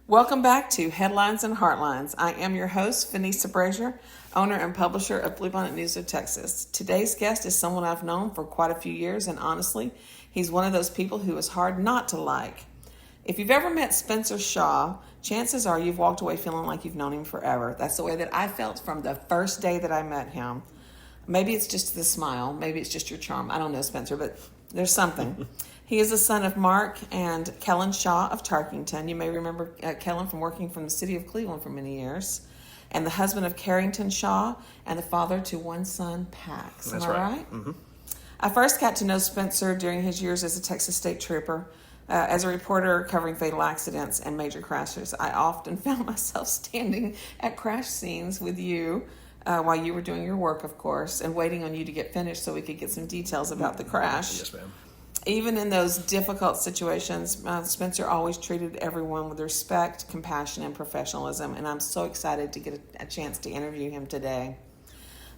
Welcome back to Headlines and Heartlines. I am your host, Vanessa Brazier, owner and publisher of Bluebonnet News of Texas. Today's guest is someone I've known for quite a few years, and honestly, he's one of those people who is hard not to like. If you've ever met Spencer Shaw, chances are you've walked away feeling like you've known him forever. That's the way that I felt from the first day that I met him. Maybe it's just the smile. Maybe it's just your charm. I don't know, Spencer, but there's something. He is the son of Mark and Kellen Shaw of Tarkington. You may remember Kellen from working from the city of Cleveland for many years. And the husband of Carrington Shaw and the father to one son, Pax. That's Am I right. right? Mm-hmm. I first got to know Spencer during his years as a Texas State Trooper. As a reporter covering fatal accidents and major crashes, I often found myself standing at crash scenes with you while you were doing your work, of course, and waiting on you to get finished so we could get some details about the crash. Yes, ma'am. Even in those difficult situations, Spencer always treated everyone with respect, compassion, and professionalism, and I'm so excited to get a chance to interview him today.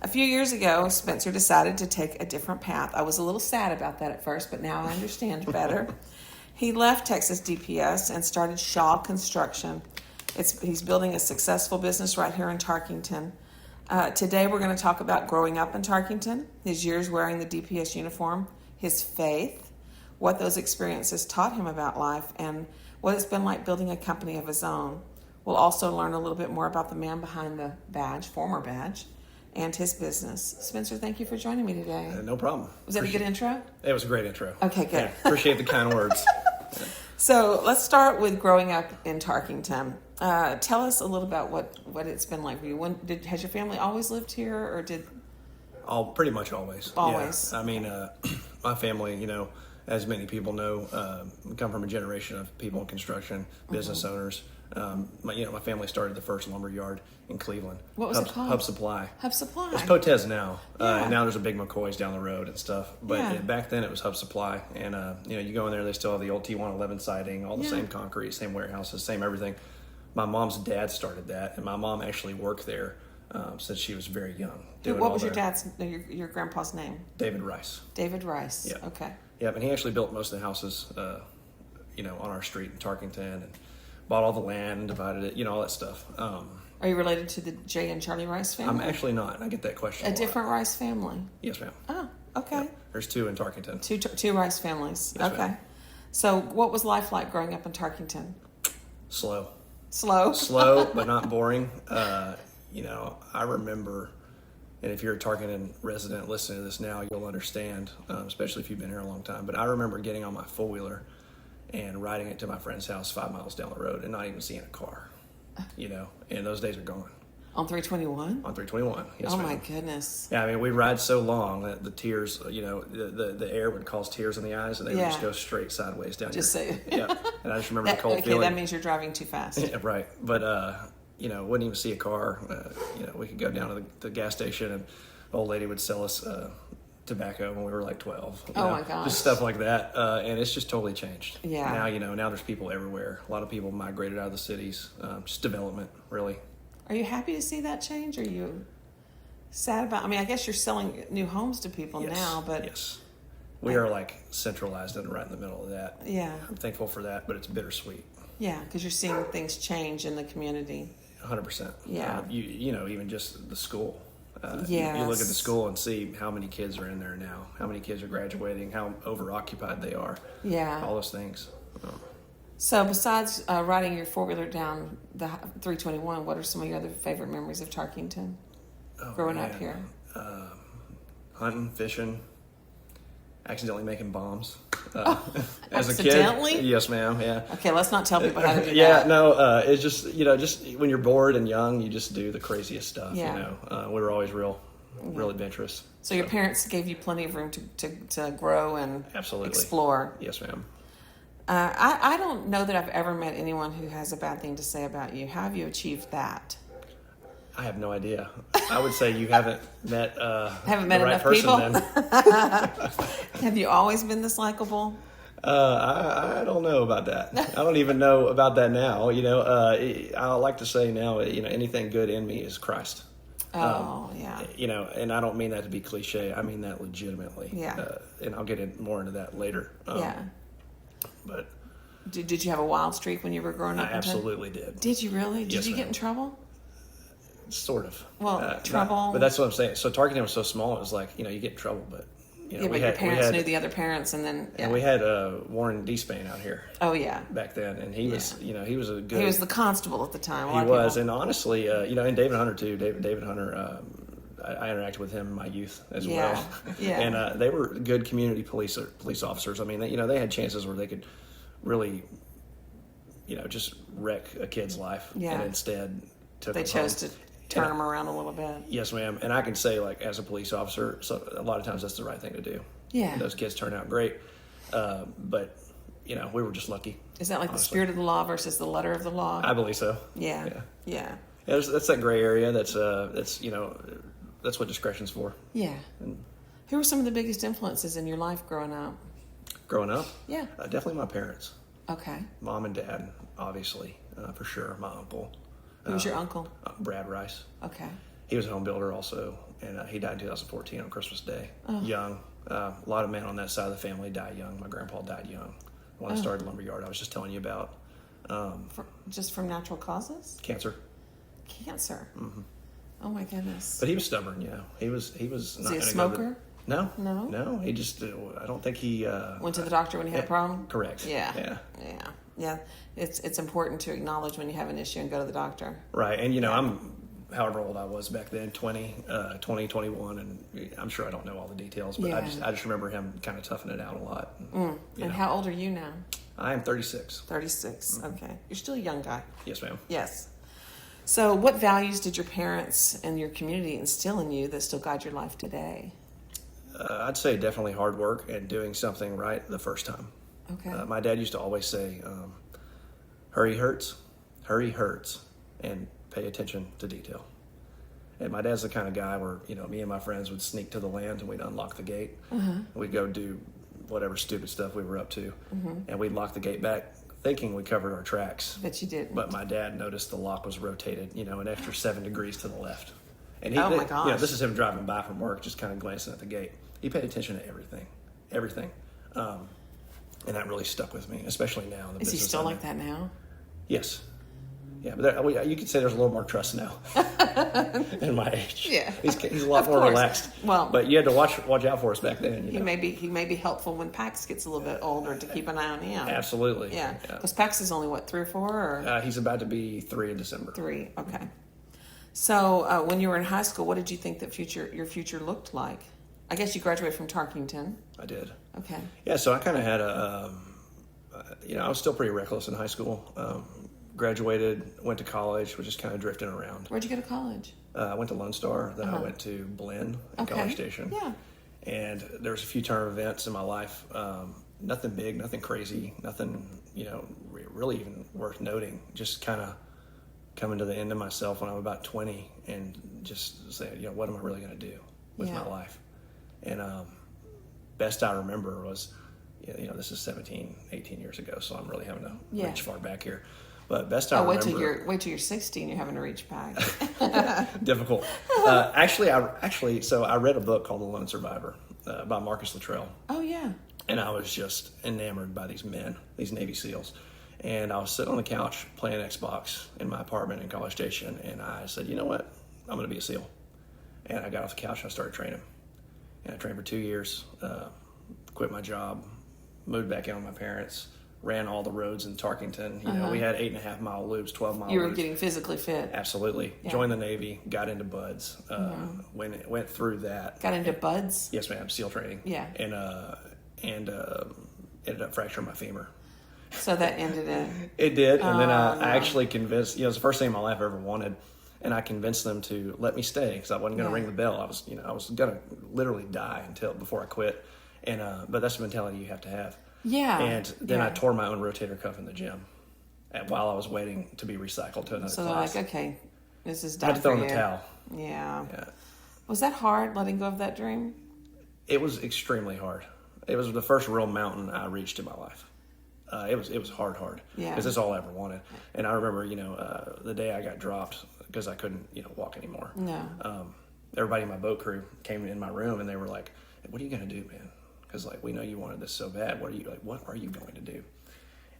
A few years ago, Spencer decided to take a different path. I was a little sad about that at first, but now I understand better. He left Texas DPS and started Shaw Construction. He's building a successful business right here in Tarkington. Today we're going to talk about growing up in Tarkington, his years wearing the DPS uniform, his faith, what those experiences taught him about life, and what it's been like building a company of his own. We'll also learn a little bit more about the man behind the badge, former badge, and his business. Spencer, thank you for joining me today. No problem. Was that a good intro? It was a great intro. Okay, good. Yeah, appreciate the kind words. So let's start with growing up in Tarkington. Tell us a little about what it's been like for you. Has your family always lived here, or did... Pretty much always. Always. Yeah. I mean, my family, as many people know, come from a generation of people in construction, business owners. My family started the first lumber yard in Cleveland. What was it called? Hub Supply. Hub Supply. It's Potez now. Yeah. And now there's a big McCoy's down the road and stuff. But Yeah. back then it was Hub Supply. And, you go in there, they still have the old T111 siding, all the Yeah. same concrete, same warehouses, same everything. My mom's dad started that, and my mom actually worked there since she was very young. What was your grandpa's name? David Rice. David Rice. Yeah. Okay. Yeah, and he actually built most of the houses, on our street in Tarkington, and bought all the land and divided it, all that stuff. Are you related to the Jay and Charlie Rice family? I'm actually not. I get that question a lot. different Rice family? Yes, ma'am. Oh, okay. Yeah. There's two in Tarkington. Two Rice families. Yes, okay. ma'am. So what was life like growing up in Tarkington? Slow, but not boring. I remember, and if you're a Tarkington resident listening to this now, you'll understand, especially if you've been here a long time. But I remember getting on my four-wheeler and riding it to my friend's house 5 miles down the road and not even seeing a car, and those days are gone. On 321? On 321, yes, Oh, ma'am. my goodness. Yeah, I mean, we ride so long that the tears, the air would cause tears in the eyes, and they would just go straight sideways down Just your... say... Yeah, and I just remember the cold okay, feeling. that means you're driving too fast. Yeah, right. But, wouldn't even see a car. We could go down to the gas station, and the old lady would sell us tobacco when we were like 12. My gosh. Just stuff like that. And it's just totally changed. Yeah. Now there's people everywhere. A lot of people migrated out of the cities. Just development, really. Are you happy to see that change? Are you sad about... I guess you're selling new homes to people now, but... Yes. We are like centralized and right in the middle of that. Yeah. I'm thankful for that, but it's bittersweet. Yeah, because you're seeing things change in the community. 100%. Yeah. Even just the school. Yes. You look at the school and see how many kids are in there now, how many kids are graduating, how overoccupied they are. Yeah. All those things. So besides riding your four-wheeler down the 321, what are some of your other favorite memories of Tarkington growing up here? Hunting, fishing, accidentally making bombs. As accidentally? a kid. Yes, ma'am, yeah. Okay, let's not tell people how to do Yeah, that. no, it's just, just when you're bored and young, you just do the craziest stuff, Yeah. We were always real adventurous. So your parents gave you plenty of room to grow and Absolutely. explore. Yes, ma'am. I don't know that I've ever met anyone who has a bad thing to say about you. How have you achieved that? I have no idea. I would say you haven't met Haven't met the right enough person people? then. Have you always been this likable? I don't know about that. I don't even know about that now. I like to say now, anything good in me is Christ. Oh, yeah. And I don't mean that to be cliche. I mean that legitimately. Yeah. And I'll get more into that later. Yeah. But Did you have a wild streak when you were growing up? I absolutely did. Did you really? Did Yes, you get ma'am. in trouble? Sort of. Well, trouble. But that's what I'm saying. So Tarkington was so small, it was like, you get in trouble, but but your parents knew the other parents, and then and we had Warren Despain out here. Oh yeah. Back then, and he was, he was a good. He was the constable at the time. He was, and honestly, and David Hunter too. David Hunter. I interacted with him in my youth as well. Yeah. And they were good community police officers. I mean, they had chances where they could really, just wreck a kid's life. Yeah. And instead took They him chose home. to turn them around a little bit. Yes, ma'am. And I can say, like, as a police officer, so a lot of times that's the right thing to do. Yeah. And those kids turned out great. But, we were just lucky. Is that like honestly. the spirit of the law versus the letter of the law? I believe so. Yeah. Yeah, that's that gray area. That's what discretion's for. Yeah. Who were some of the biggest influences in your life growing up? Growing up? Yeah. Definitely my parents. Okay. Mom and dad, obviously, for sure. My uncle. Who was your uncle? Brad Rice. Okay. He was a home builder also, and he died in 2014 on Christmas Day. Oh. Young. A lot of men on that side of the family died young. My grandpa died young. When I started lumberyard, I was just telling you about. Just from natural causes? Cancer. Cancer. Mm-hmm. Oh my goodness. But he was stubborn, He was not he a gonna smoker? No. He just. I don't think he went to the doctor when he had a problem. Correct. Yeah. It's important to acknowledge when you have an issue and go to the doctor. Right, and I'm however old I was back then, 21, and I'm sure I don't know all the details, but I just remember him kind of toughing it out a lot. And how old are you now? I am 36. 36. Mm-hmm. Okay, you're still a young guy. Yes, ma'am. Yes. So, what values did your parents and your community instill in you that still guide your life today? I'd say definitely hard work and doing something right the first time. Okay. My dad used to always say, hurry hurts, and pay attention to detail. And my dad's the kind of guy where, me and my friends would sneak to the land and we'd unlock the gate. Mm-hmm. We'd go do whatever stupid stuff we were up to. Mm-hmm. And we'd lock the gate back thinking we covered our tracks. But you didn't. But my dad noticed the lock was rotated, an extra 7 degrees to the left. And he, oh my gosh. This is him driving by from work, just kind of glancing at the gate. He paid attention to everything. And that really stuck with me, especially now. Is he still like that now? Yes. Yeah, but you could say there's a little more trust now in my age. Yeah, he's a lot more relaxed. Well, but you had to watch out for us back then. He may be helpful when Pax gets a little bit older to keep an eye on him. Absolutely. Yeah, because Pax is only 3 or 4, or he's about to be 3 in December. 3. Okay. So when you were in high school, what did you think that your future looked like? I guess you graduated from Tarkington. I did. Okay. Yeah, so I kind of had I was still pretty reckless in high school. Graduated, went to college, was just kind of drifting around. Where'd you go to college? I went to Lone Star, then I went to Blinn in College Station. Yeah. And there was a few term events in my life. Nothing big, nothing crazy, nothing, really even worth noting. Just kind of coming to the end of myself when I'm about 20 and just saying, what am I really going to do with my life? And best I remember was, this is 17, 18 years ago, so I'm really having to reach far back here. But best I remember. Wait till you're 60 and you're having to reach back. Difficult. So I read a book called The Lone Survivor by Marcus Luttrell. Oh yeah. And I was just enamored by these men, these Navy SEALs. And I was sitting on the couch playing Xbox in my apartment in College Station, and I said, you know what? I'm going to be a SEAL. And I got off the couch and I started training. And I trained for 2 years, quit my job, moved back in with my parents, ran all the roads in Tarkington. We had 8.5 mile loops, 12 mile loops. You were getting physically fit. Absolutely. Yeah. Joined the Navy, got into BUDS, went through that. Got into BUDS? Yes, ma'am, SEAL training. Yeah. And ended up fracturing my femur. So that ended in... It did, and then I actually convinced, it was the first thing in my life I ever wanted, and I convinced them to let me stay because I wasn't going to ring the bell. I was going to literally die before I quit, and but that's the mentality you have to have. Yeah. And then I tore my own rotator cuff in the gym, while I was waiting to be recycled to another class. So like, okay, this is done. I had to throw in the towel. Yeah. Was that hard, letting go of that dream? It was extremely hard. It was the first real mountain I reached in my life. It was hard. Yeah. Because that's all I ever wanted. And I remember, the day I got dropped because I couldn't, walk anymore. No. Everybody in my boat crew came in my room and they were like, "What are you going to do, man? Because we know you wanted this so bad. What are you going to do?"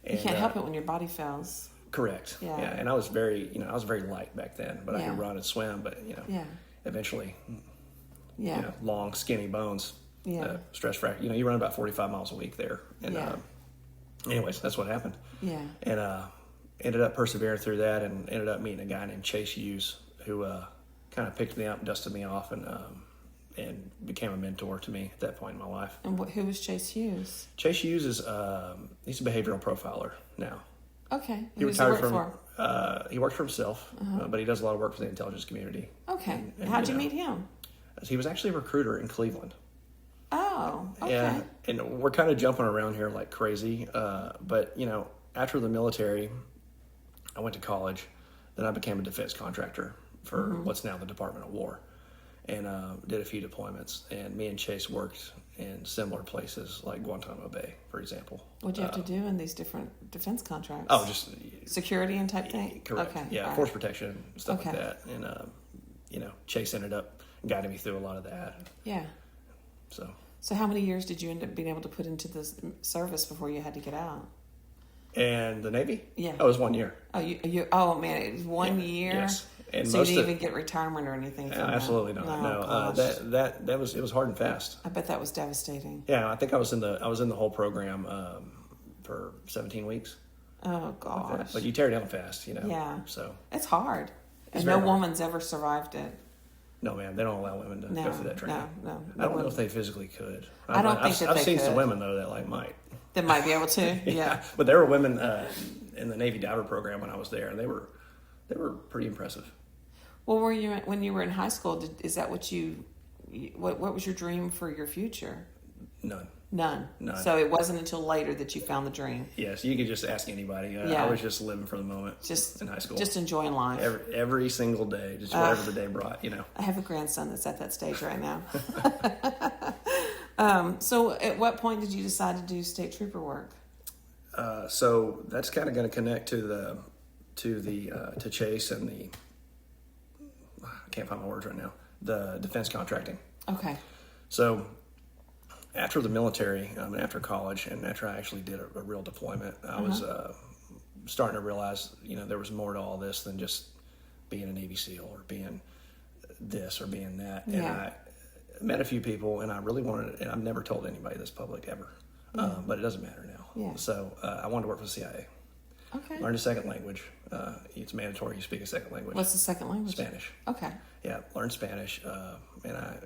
And, you can't help it when your body fails. Correct. Yeah. And I was very light back then, but I Yeah. could run and swim. But Yeah. eventually, Yeah. long, skinny bones, Yeah. stress fracture. You run about 45 miles a week there. And Yeah. anyways, that's what happened. Yeah. And ended up persevering through that, and ended up meeting a guy named Chase Hughes who kind of picked me up, dusted me off, and became a mentor to me at that point in my life. And who was Chase Hughes? Chase Hughes is he's a behavioral profiler now. Okay. He Who does he retired work from. for? He works for himself, but he does a lot of work for the intelligence community. Okay. And, How'd you meet him? He was actually a recruiter in Cleveland. Oh, okay. Yeah, and we're kind of jumping around here like crazy. But after the military, I went to college. Then I became a defense contractor for what's now the Department of War, and did a few deployments. And me and Chase worked in similar places like Guantanamo Bay, for example. What'd you have to do in these different defense contracts? Oh, just security and type thing? correct. Okay. Yeah, all force right. protection, stuff like that. And Chase ended up guiding me through a lot of that. Yeah. So how many years did you end up being able to put into this service before you had to get out? And the Navy? Yeah. Oh, it was 1 year. Oh man, it was 1 year. Yes. And so you most didn't of, even get retirement or anything from that? absolutely not. Oh, No, gosh. that was it was hard and fast. I bet that was devastating. Yeah, I think I was in the whole program for 17 weeks. Oh gosh. But you tear it down fast, Yeah. So It's hard. And very no hard. woman's ever survived it. no, man, they don't allow women to go through that training. No. I don't know if they physically could. I don't think that I've they seen some could. women though that might. That might be able to. Yeah. But there were women in the Navy diver program when I was there, and they were pretty impressive. Well, when you were in high school? Is that what what was your dream for your future? None. None. None. So it wasn't until later that you found the dream. Yes, you could just ask anybody. Yeah. I was just living for the moment. Just in high school, just enjoying life. every single day, just whatever the day brought. I have a grandson that's at that stage right now. So at what point did you decide to do state trooper work? So that's kind of going to connect to Chase and the I can't find my words right now. The defense contracting. Okay. So after the military, and after college, and after I actually did a real deployment, I was starting to realize there was more to all this than just being a Navy SEAL or being this or being that. Yeah. And I met a few people, and I really wanted it, and I've never told anybody this public ever, but it doesn't matter now. Yeah. So I wanted to work for the CIA. Okay. Learned a second language. It's mandatory you speak a second language. What's the second language? Spanish. Okay. Yeah, learned Spanish, and I,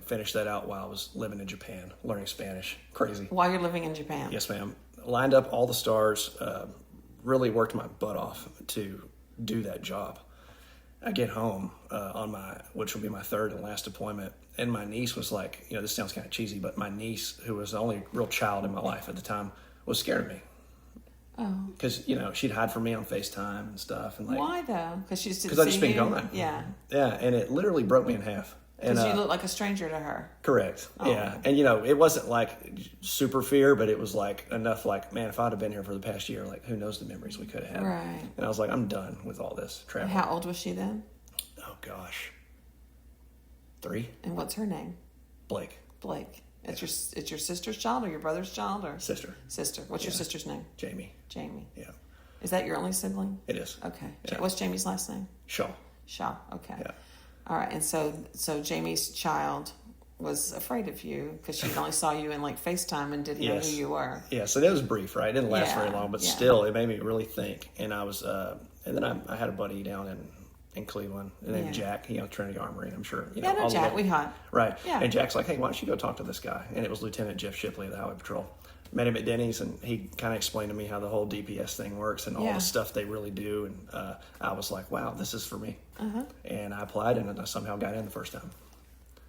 finished that out while I was living in Japan, learning Spanish. Crazy. While you're living in Japan? Yes, ma'am. Lined up all the stars, really worked my butt off to do that job. I get home which will be my third and last deployment, and my niece was like, this sounds kind of cheesy, but my niece, who was the only real child in my life at the time, was scared of me. Oh. Because, she'd hide from me on FaceTime and stuff. And Why though? Because she just didn't Because see I just been you? gone. Yeah. Yeah, and it literally broke me in half. Because you look like a stranger to her. Correct. Oh. Yeah. And, it wasn't like super fear, but it was like enough like, man, if I'd have been here for the past year, like who knows the memories we could have had. Right. And I was like, I'm done with all this travel. And how old was she then? Oh, gosh. 3? And what's her name? Blake. Blake. It's your sister's child or your brother's child or? Sister. Sister. What's your sister's name? Jamie. Jamie. Yeah. Is that your only sibling? It is. Okay. Yeah. What's Jamie's last name? Shaw. Shaw. Okay. Yeah. All right. And so Jamie's child was afraid of you because she only saw you in like FaceTime and didn't know who you were. Yeah. So that was brief, right? It didn't last Yeah, very long, but yeah. still, it made me really think. And I was, and then I had a buddy down in Cleveland named Yeah. Jack, Trinity Armory. I'm sure, Yeah, no, all the Jack. way- We hunt. Right. Yeah. And Jack's like, hey, why don't you go talk to this guy? And it was Lieutenant Jeff Shipley of the Highway Patrol. Met him at Denny's, and he kind of explained to me how the whole DPS thing works and all Yeah. the stuff they really do. And I was like, wow, this is for me. And I applied, and I somehow got in the first time.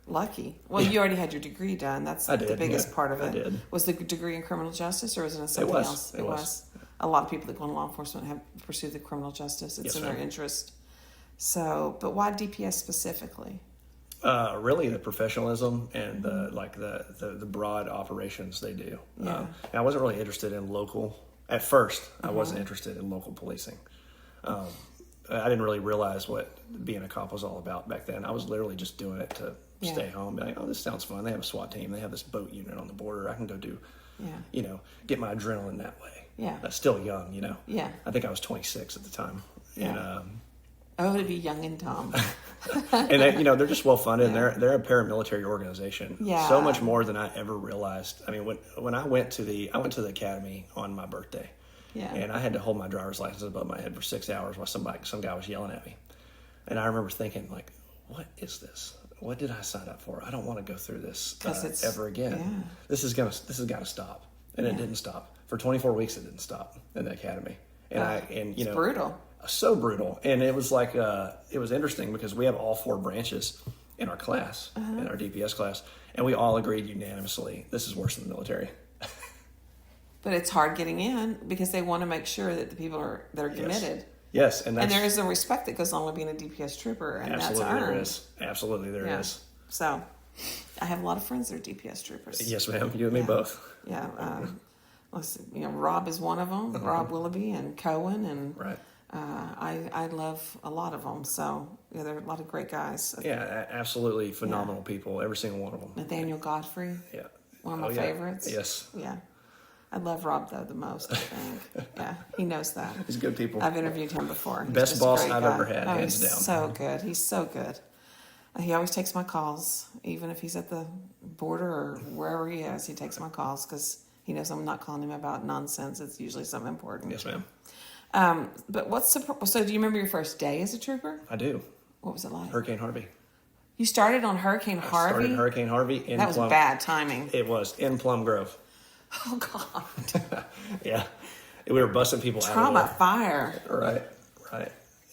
Lucky. Well, you already had your degree done. That's I the did, biggest yeah, part of it. I did. Was the degree in criminal justice or was it in something was. else? It was. A lot of people that go into law enforcement have pursued the criminal justice. It's Yes, in their ma'am. interest. So, but why DPS specifically? Really, the professionalism and the broad operations they do. Yeah. And I wasn't really interested in local. At first, I wasn't interested in local policing. I didn't really realize what being a cop was all about back then. I was literally just doing it to Yeah. stay home. Be like, oh, this sounds fun. They have a SWAT team. They have this boat unit on the border. I can go do, Yeah. get my adrenaline that way. Yeah. Still young, you know. Yeah. I think I was 26 at the time. Yeah. And, Oh, to be young and dumb. and they, they're just well funded. Yeah. And they're a paramilitary organization. Yeah. So much more than I ever realized. I mean, when I went to the academy on my birthday. Yeah. And I had to hold my driver's license above my head for 6 hours while some guy was yelling at me. And I remember thinking, like, what is this? What did I sign up for? I don't want to go through this ever again. Yeah. This has got to stop. And it didn't stop. For 24 weeks, it didn't stop in the academy. And it's brutal. So brutal. And it was like, it was interesting because we have all 4 branches in our class, in our DPS class, and we all agreed unanimously, this is worse than the military. But it's hard getting in because they want to make sure that the people that are committed. Yes. And there is a respect that goes along with being a DPS trooper, and that's earned. Absolutely there is. So, I have a lot of friends that are DPS troopers. Yes, ma'am. You and me both. Yeah. Rob is one of them. Rob Willoughby and Cohen, and right. I love a lot of them. So there are a lot of great guys. Yeah, absolutely phenomenal people. Every single one of them. Nathaniel Godfrey. Yeah. One of my favorites. Yes. Yeah. I love Rob, though, the most, I think. Yeah, he knows that. He's good people. I've interviewed him before. Best boss I've ever had, hands down. So good. He's so good. He always takes my calls, even if he's at the border or wherever he is. He takes my calls because he knows I'm not calling him about nonsense. It's usually something important. Yes, ma'am. But so do you remember your first day as a trooper? I do. What was it like? Hurricane Harvey. You started on Hurricane Harvey? I started Hurricane Harvey in That was bad timing. It was in Plum Grove. Oh, God. Yeah. We were busting people out of there. Trauma fire. Right.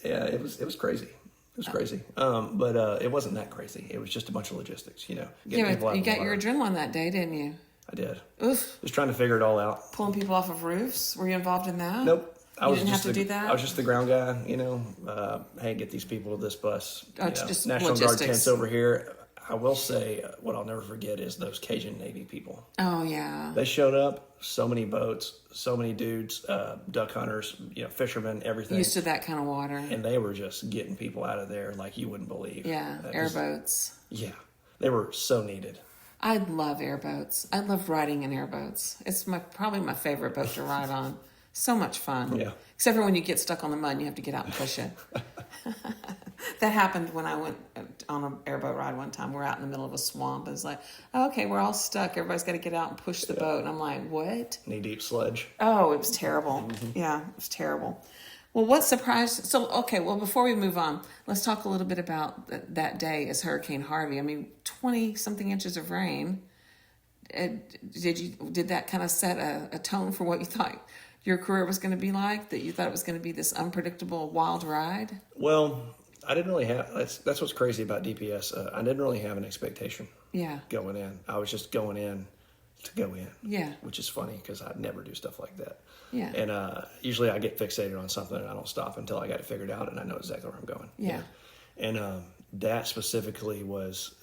Yeah, it was crazy. It was crazy. But it wasn't that crazy. It was just a bunch of logistics, getting people out you of the got water. your adrenaline that day, didn't you? I did. Oof. Just trying to figure it all out. Pulling people off of roofs? Were you involved in that? Nope. You didn't have to do that? I was just the ground guy, hey, get these people to this bus. Just National logistics. Guard tents over here. I will say, what I'll never forget is those Cajun Navy people. Oh, yeah. They showed up, so many boats, so many dudes, duck hunters, fishermen, everything. Used to that kind of water. And they were just getting people out of there like you wouldn't believe. Yeah, airboats. Yeah, they were so needed. I love airboats. I love riding in airboats. It's probably my favorite boat to ride on. So much fun. Yeah. Except for when you get stuck on the mud and you have to get out and push it. That happened when I went on an airboat ride one time. We're out in the middle of a swamp. It's like, okay, we're all stuck. Everybody's got to get out and push the boat. And I'm like, what? Knee-deep sledge. Oh, it was terrible. Mm-hmm. Yeah, it was terrible. Well, what surprised... So, okay, well, before we move on, let's talk a little bit about that day as Hurricane Harvey. I mean, 20-something inches of rain. Did that kind of set a tone for what you thought your career was going to be like, that you thought it was going to be this unpredictable, wild ride? Well, I didn't really have... That's what's crazy about DPS. I didn't really have an expectation going in. I was just going in to go in. Yeah. Which is funny because I never do stuff like that. Yeah. And usually I get fixated on something and I don't stop until I got it figured out and I know exactly where I'm going. Yeah. And that specifically was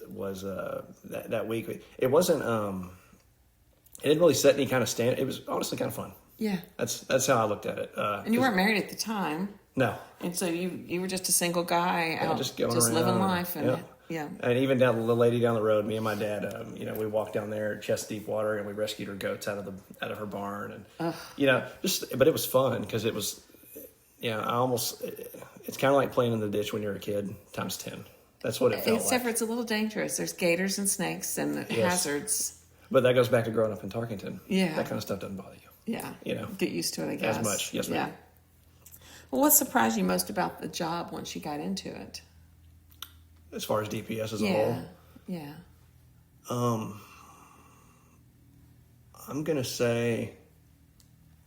that week. It wasn't... it didn't really set any kind of stand. It was honestly kind of fun. Yeah. That's how I looked at it. And you weren't married at the time. No. And so you were just a single guy out just around, living life. And yeah. And even the lady down the road, me and my dad, we walked down there chest deep water and we rescued her goats out of her barn. And, but it was fun because it was, it's kind of like playing in the ditch when you're a kid times 10. That's what it felt like. Except for it's a little dangerous. There's gators and snakes and hazards. But that goes back to growing up in Tarkington. Yeah. That kind of stuff doesn't bother you. Yeah. Get used to it, I guess. As much. Yes, ma'am. Yeah. Well, what surprised you most about the job once you got into it? As far as DPS as a whole? Yeah. I'm going to say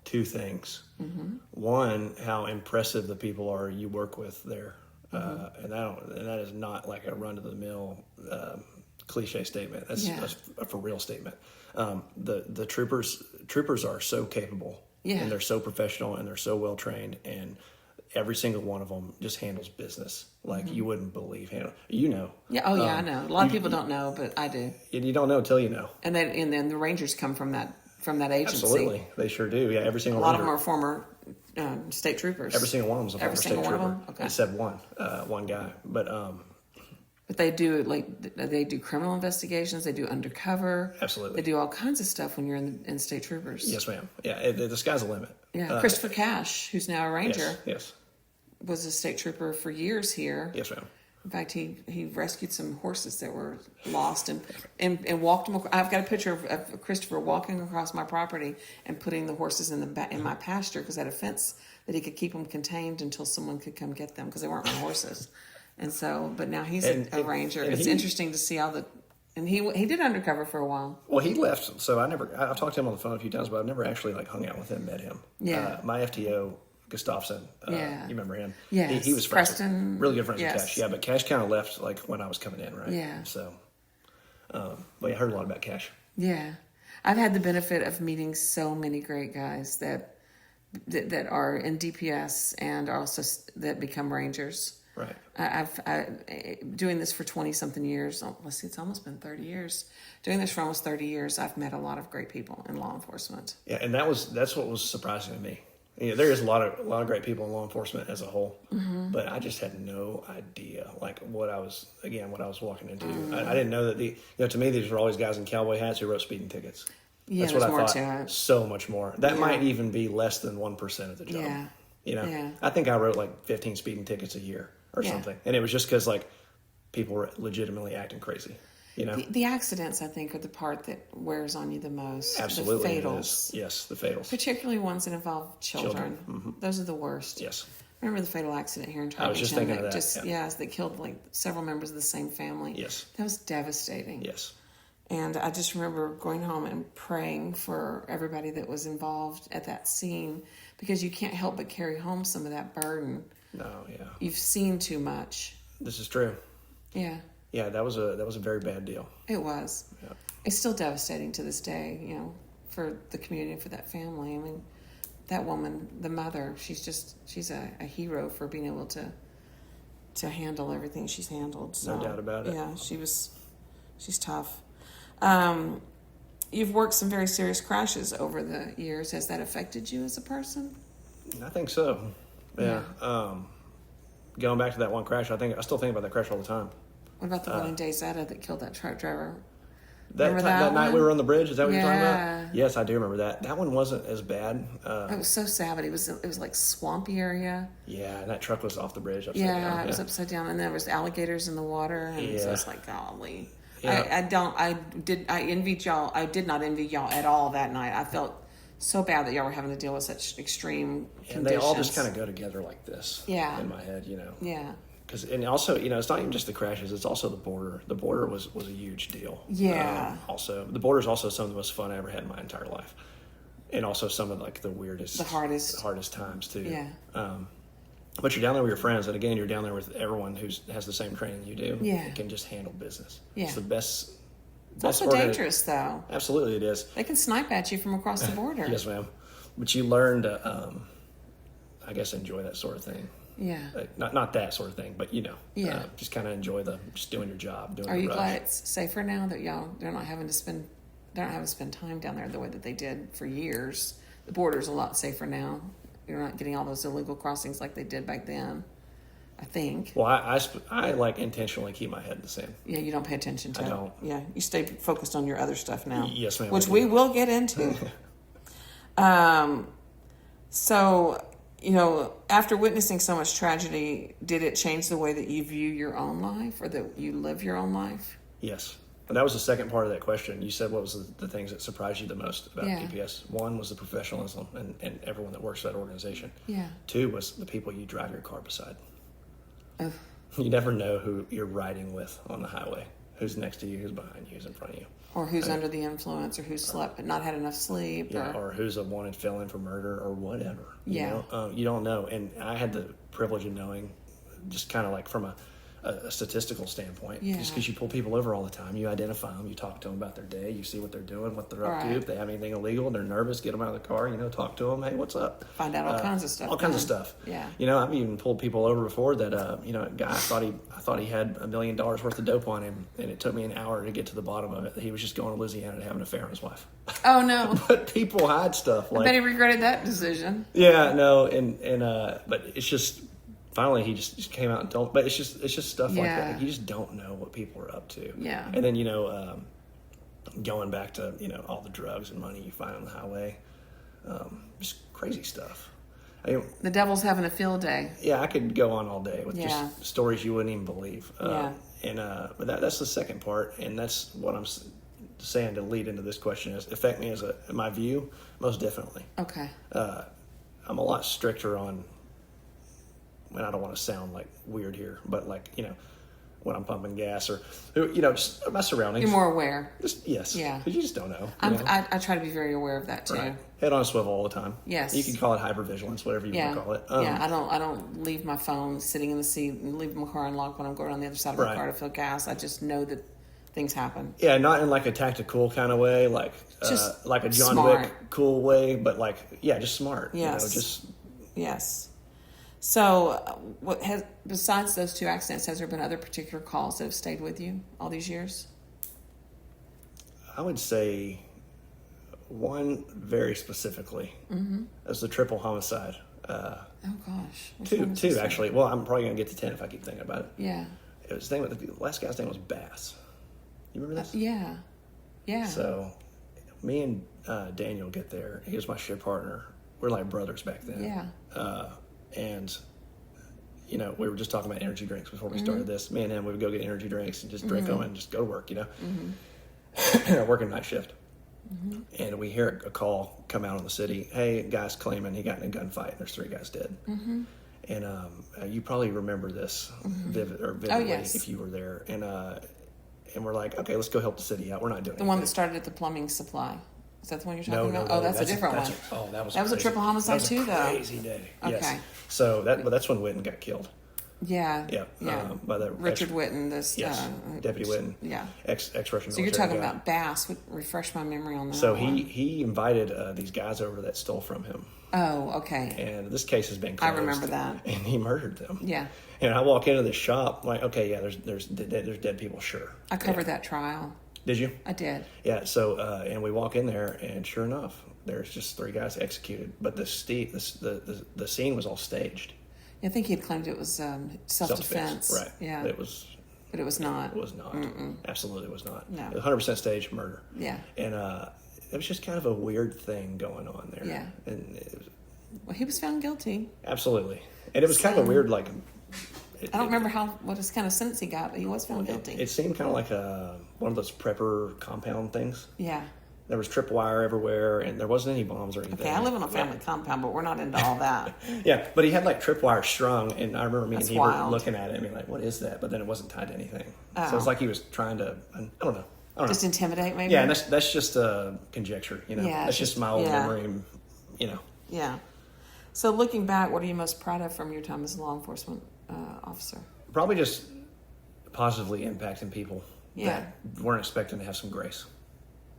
two things. Mm-hmm. One, how impressive the people are you work with there. Mm-hmm. And that is not like a run-of-the-mill cliche statement. That's a for real statement. The troopers are so capable, and they're so professional, and they're so well trained, and every single one of them just handles business like you wouldn't believe. Yeah. I know. A lot of people don't know, but I do. You don't know until you know. And then the Rangers come from that agency. Absolutely, they sure do. Yeah, every single. A lot of them are former state troopers. Every single one of them is a former state trooper. One of them? Okay. Except one guy, but But they do criminal investigations. They do undercover. Absolutely. They do all kinds of stuff when you're in state troopers. Yes, ma'am. Yeah, the sky's the limit. Yeah. Christopher Cash, who's now a ranger, yes, was a state trooper for years here. yes, ma'am. In fact, he rescued some horses that were lost and walked them. I've got a picture of Christopher walking across my property and putting the horses in my pasture because I had a fence that he could keep them contained until someone could come get them because they weren't my horses. And so, but now he's a ranger. It's interesting to see and he did undercover for a while. Well, he left, so I've talked to him on the phone a few times, but I've never actually hung out with him, met him. Yeah. My FTO, Gustafson, you remember him? Yes. He was friends Preston. really good friends Yes. with Cash. Yeah, but Cash kind of left when I was coming in, right? Yeah. So, but I heard a lot about Cash. Yeah. I've had the benefit of meeting so many great guys that are in DPS and also that become rangers. Right. I've doing this for 20 something years. Let's see, it's almost been 30 years. Doing this for almost 30 years, I've met a lot of great people in law enforcement. Yeah, and that's what was surprising to me. You know, there is a lot of great people in law enforcement as a whole, but I just had no idea what I was walking into. I didn't know that to me these were always guys in cowboy hats who wrote speeding tickets. Yeah, that's what I more thought. to it. So much more. That might even be less than 1% of the job. Yeah. You know, Yeah. I think I wrote 15 speeding tickets a year or something, and it was just because people were legitimately acting crazy. You know, The accidents, I think, are the part that wears on you the most. absolutely, The fatals. Yes, the fatals. Particularly ones that involve children. Mm-hmm. Those are the worst. Yes. Remember the fatal accident here in Tarkington? I was just thinking of that. That killed several members of the same family. Yes. That was devastating. Yes. And I just remember going home and praying for everybody that was involved at that scene because you can't help but carry home some of that burden. No, yeah. You've seen too much. This is true. Yeah. Yeah, that was a very bad deal. It was. Yeah. It's still devastating to this day, for the community and for that family. I mean, that woman, the mother, she's a hero for being able to handle everything she's handled. So, No doubt about it. Yeah, she's tough. You've worked some very serious crashes over the years. Has that affected you as a person? I think so. Yeah. Going back to that one crash, I still think about that crash all the time. What about the one in Daysetta that killed that truck driver? That night we were on the bridge, is that what you're talking Yeah. about? Yes, I do remember that. That one wasn't as bad. It was so sad, but it was like swampy area. Yeah, and that truck was off the bridge upside down. It was upside down, and there was alligators in the water, and so it's like, golly. Yeah. I did not envy y'all at all that night. I felt so bad that y'all were having to deal with such extreme conditions. And they all just kind of go together like this. Yeah. In my head, Yeah. And also, it's not even just the crashes; it's also the border. The border was a huge deal. Yeah. Also, the border is also some of the most fun I ever had in my entire life, and also some of the weirdest, the hardest times too. Yeah. But you're down there with your friends, and again, you're down there with everyone who has the same training you do. Yeah. And can just handle business. Yeah. It's the best. It's also dangerous, though. Absolutely, it is. They can snipe at you from across the border. Yes, ma'am. But you learn to, I guess, enjoy that sort of thing. Yeah. Not that sort of thing, but Yeah. just kind of enjoy just doing your job. Are you glad it's safer now that they're not having to spend time down there the way that they did for years? The border's a lot safer now. You're not getting all those illegal crossings like they did back then, I think. Well, I intentionally keep my head in the sand. Yeah, you don't pay attention to it. I don't. Yeah, you stay focused on your other stuff now. Yes, ma'am. Which we will get into. So, after witnessing so much tragedy, did it change the way that you view your own life or that you live your own life? Yes. And that was the second part of that question. You said what was the things that surprised you the most about Yeah. DPS? One was the professionalism and everyone that works for that organization. Yeah. Two was the people you drive your car beside. Oh. You never know who you're riding with on the highway. Who's next to you, who's behind you, who's in front of you. Or who's under the influence, or who's slept but not had enough sleep. Yeah, or who's a wanted felon for murder or whatever. Yeah. You don't know. And I had the privilege of knowing, just kind of from a statistical standpoint. Yeah. Just because you pull people over all the time, you identify them, you talk to them about their day, you see what they're doing, what they're up to. If they have anything illegal, they're nervous, get them out of the car, talk to them. Hey, what's up? Find out all kinds of stuff. All kinds of stuff. Yeah. I've even pulled people over before that, a guy, I thought he had $1 million worth of dope on him, and it took me an hour to get to the bottom of it. He was just going to Louisiana to have an affair with his wife. Oh, no. But people hide stuff. I bet he regretted that decision. Yeah, no, but it's just finally he just came out and told. But it's just stuff like Yeah. that. You just don't know what people are up to. Yeah. And then going back to all the drugs and money you find on the highway, just crazy stuff. The devil's having a field day. Yeah, I could go on all day with Yeah. just stories you wouldn't even believe. Yeah. But that's the second part, and that's what I'm saying to lead into this question is affect me my view, most definitely. Okay. I'm a lot stricter on, and I don't want to sound like weird here, but when I'm pumping gas or just my surroundings. You're more aware. Yes. Yeah. Because you just don't know. I try to be very aware of that too. Right. Head on a swivel all the time. Yes. You can call it hypervigilance, whatever you want to call it. I don't leave my phone sitting in the seat and leave my car unlocked when I'm going on the other side of my car to fill gas. I just know that things happen. Yeah, not in like a tactical kind of way, like a John smart. Wick cool way, but just smart. Yes. Yes. So, besides those two accidents, has there been other particular calls that have stayed with you all these years? I would say one very specifically. Mm-hmm. It was the triple homicide. Oh gosh. Two actually. Well, I'm probably gonna get to 10 if I keep thinking about it. Yeah. It was the last guy's name was Bass. You remember this? Yeah. Yeah. So, me and Daniel get there. He was my ship partner. We're like brothers back then. Yeah. And we were just talking about energy drinks before we started this. Me and him, we would go get energy drinks and just drink them and just go to work. Working night shift. Mm-hmm. And we hear a call come out on the city. Hey, guy's claiming he got in a gunfight. And there's 3 guys dead. Mm-hmm. And you probably remember this vividly if you were there. And we're like, okay, let's go help the city out. We're not doing the one that started at the plumbing supply. Is that the one you're talking about? No, Oh, that's a different one. That was a triple homicide too, though. Crazy day. Okay. Yes. So that's when Whitten got killed. Yeah. Yeah. By the Richard Whitten, Deputy Whitten. Yeah. Ex-Russian. So you're talking about Bass. Refresh my memory on that. So he invited these guys over that stole from him. Oh, okay. And this case has been closed. I remember that. And he murdered them. Yeah. And I walk into the shop like, okay, yeah, there's dead people, sure. I covered that trial. Did you? I did. Yeah. So and we walk in there, and sure enough, there's just 3 guys executed. But the scene was all staged. I think he had claimed it was self-defense. Right. Yeah. But it was not. It was not. Mm-mm. Absolutely was not. No. It was 100% staged murder. Yeah. And it was just kind of a weird thing going on there. Yeah. And well, he was found guilty. Absolutely. And it was kind of a weird, I don't remember what his kind of sentence he got, but he was found guilty. It seemed kind of like one of those prepper compound things. Yeah. There was tripwire everywhere, and there wasn't any bombs or anything. Okay, I live in a family compound, but we're not into all that. Yeah, but he had tripwire strung, and I remember me and he were looking at it and being like, what is that? But then it wasn't tied to anything. Oh. So it's like he was trying to, I don't know. Just intimidate, maybe? Yeah, and that's just conjecture, Yeah, that's just my old memory, Yeah. So looking back, what are you most proud of from your time as a law enforcement officer? Probably just positively impacting people Yeah. that weren't expecting to have some grace,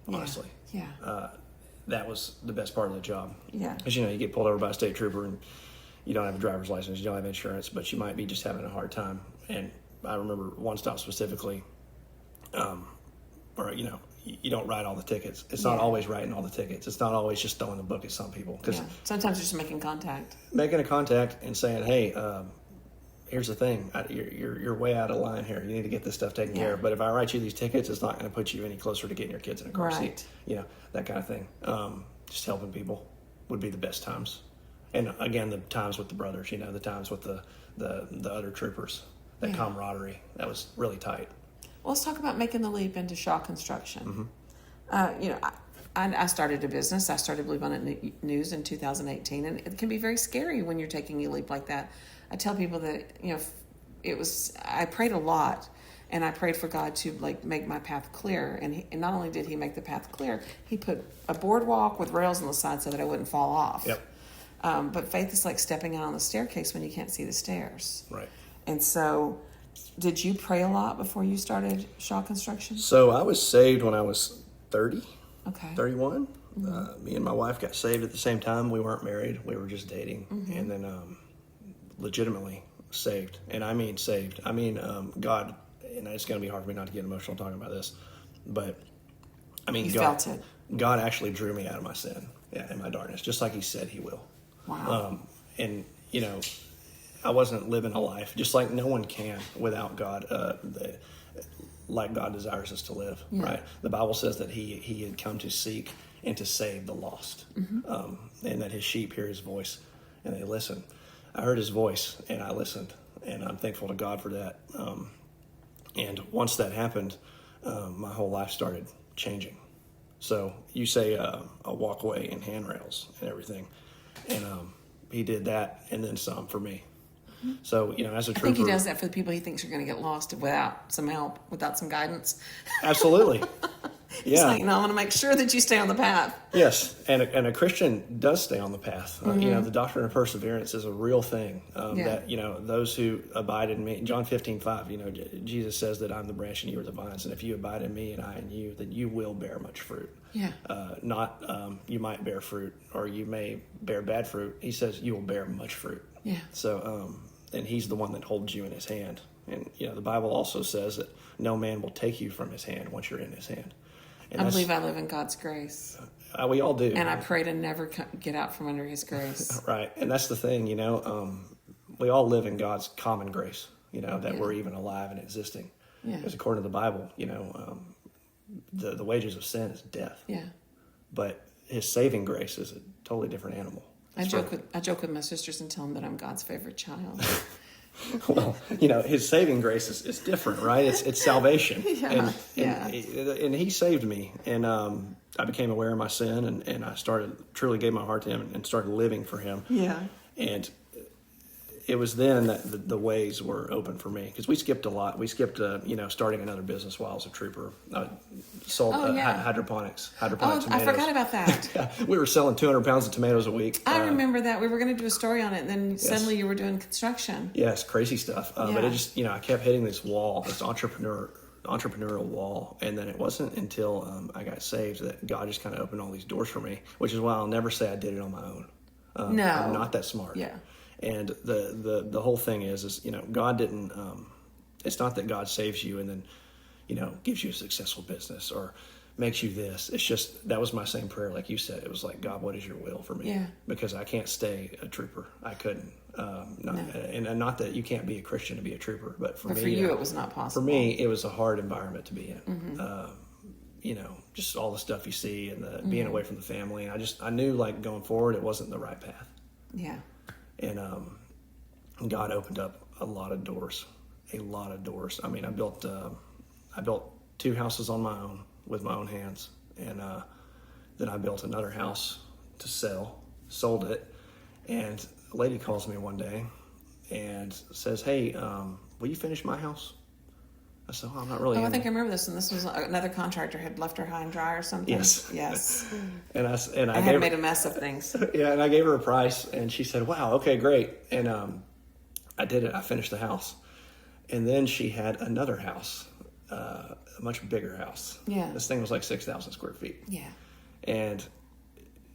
honestly. Yeah. That was the best part of the job. Yeah. Because, you get pulled over by a state trooper and you don't have a driver's license, you don't have insurance, but you might be just having a hard time. And I remember one stop specifically where, you don't write all the tickets. It's not always writing all the tickets. It's not always just throwing the book at some people. Cause sometimes just making contact. Making a contact and saying, hey, here's the thing. You're way out of line here. You need to get this stuff taken care of. But if I write you these tickets, it's not going to put you any closer to getting your kids in a car seat. That kind of thing. Just helping people would be the best times. And again, the times with the brothers, the times with the other troopers, that camaraderie, that was really tight. Well, let's talk about making the leap into Shaw Construction. Mm-hmm. I started a business. I started Bluebonnet News in 2018, and it can be very scary when you're taking a leap like that. I tell people that, I prayed a lot, and I prayed for God to make my path clear. And not only did he make the path clear, he put a boardwalk with rails on the side so that I wouldn't fall off. Yep. But faith is like stepping out on the staircase when you can't see the stairs. Right. And so, did you pray a lot before you started Shaw Construction? So I was saved when I was 30, okay. 31. Mm-hmm. Me and my wife got saved at the same time. We weren't married. We were just dating. Mm-hmm. And then legitimately saved. And I mean saved. I mean God, and it's going to be hard for me not to get emotional talking about this, but I mean, felt it. God actually drew me out of my sin and my darkness, just like he said he will. Wow. And, I wasn't living a life, just like no one can without God, like God desires us to live, right? The Bible says that he had come to seek and to save the lost, and that his sheep hear his voice and they listen. I heard his voice and I listened, and I'm thankful to God for that. And once that happened, my whole life started changing. So you say a walkway and handrails and everything, and he did that and then some for me. So, as a trooper, I think he does that for the people he thinks are going to get lost without some help, without some guidance. Absolutely. He's like, I want to make sure that you stay on the path. Yes, and a Christian does stay on the path. The doctrine of perseverance is a real thing. That those who abide in me, John 15:5. Jesus says that I'm the branch and you are the vines, and if you abide in me and I in you, then you will bear much fruit. Yeah. Not you might bear fruit or you may bear bad fruit. He says you will bear much fruit. Yeah. So, and he's the one that holds you in his hand. And the Bible also says that no man will take you from his hand once you're in his hand. And I believe I live in God's grace. We all do. And I pray to never get out from under his grace. Right. And that's the thing, we all live in God's common grace, that we're even alive and existing. Yeah. Because according to the Bible, the wages of sin is death. Yeah. But his saving grace is a totally different animal. I joke with my sisters and tell them that I'm God's favorite child. Well, his saving grace is different, right? It's salvation. And he saved me. And I became aware of my sin and I truly gave my heart to him and started living for him. Yeah. And it was then that the ways were open for me, because we skipped a lot. We skipped, starting another business while I was a trooper. Sold hydroponics tomatoes. I forgot about that. We were selling 200 pounds of tomatoes a week. I remember that. We were going to do a story on it, and then suddenly you were doing construction. Yes, crazy stuff. But it just, I kept hitting this wall, this entrepreneurial wall. And then it wasn't until I got saved that God just kind of opened all these doors for me, which is why I'll never say I did it on my own. No. I'm not that smart. Yeah. And the whole thing is God didn't, it's not that God saves you and then, gives you a successful business or makes you this. It's just, that was my same prayer. Like you said, it was like, God, what is your will for me? Yeah. Because I can't stay a trooper. I couldn't. And not that you can't be a Christian to be a trooper, but for me, you, it was not possible. For me, it was a hard environment to be in. Just all the stuff you see and being away from the family. And I knew like going forward, it wasn't the right path. Yeah. And God opened up a lot of doors. I mean, I built 2 houses on my own with my own hands, and then I built another house to sell. Sold it, and a lady calls me one day and says, "Hey, will you finish my house?" I said, "Oh, I'm not really." I think I remember this, and this was another contractor had left her high and dry or something. Yes. And I had made a mess of things. Yeah, and I gave her a price, and she said, "Wow, okay, great." And I did it. I finished the house, and then she had another house, a much bigger house. Yeah. This thing was like 6,000 square feet. Yeah. And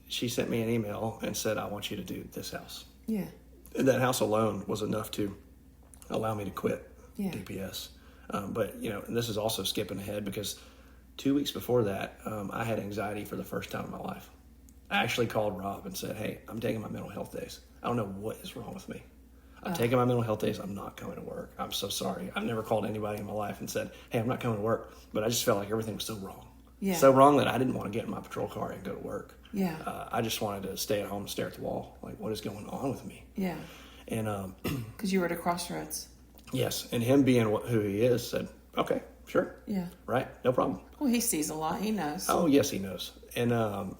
she sent me an email and said, "I want you to do this house." Yeah. And that house alone was enough to allow me to quit DPS. But, and this is also skipping ahead because 2 weeks before that, I had anxiety for the first time in my life. I actually called Rob and said, "Hey, I'm taking my mental health days. I don't know what is wrong with me. I'm taking my mental health days. I'm not coming to work. I'm so sorry." I've never called anybody in my life and said, "Hey, I'm not coming to work." But I just felt like everything was so wrong. Yeah. So wrong that I didn't want to get in my patrol car and go to work. Yeah. I just wanted to stay at home and stare at the wall. Like, what is going on with me? Yeah. And because you were at a crossroads. Yes, and him being who he is said, "Okay, sure, yeah, right, no problem." Well, he sees a lot. He knows. Oh, yes, he knows, and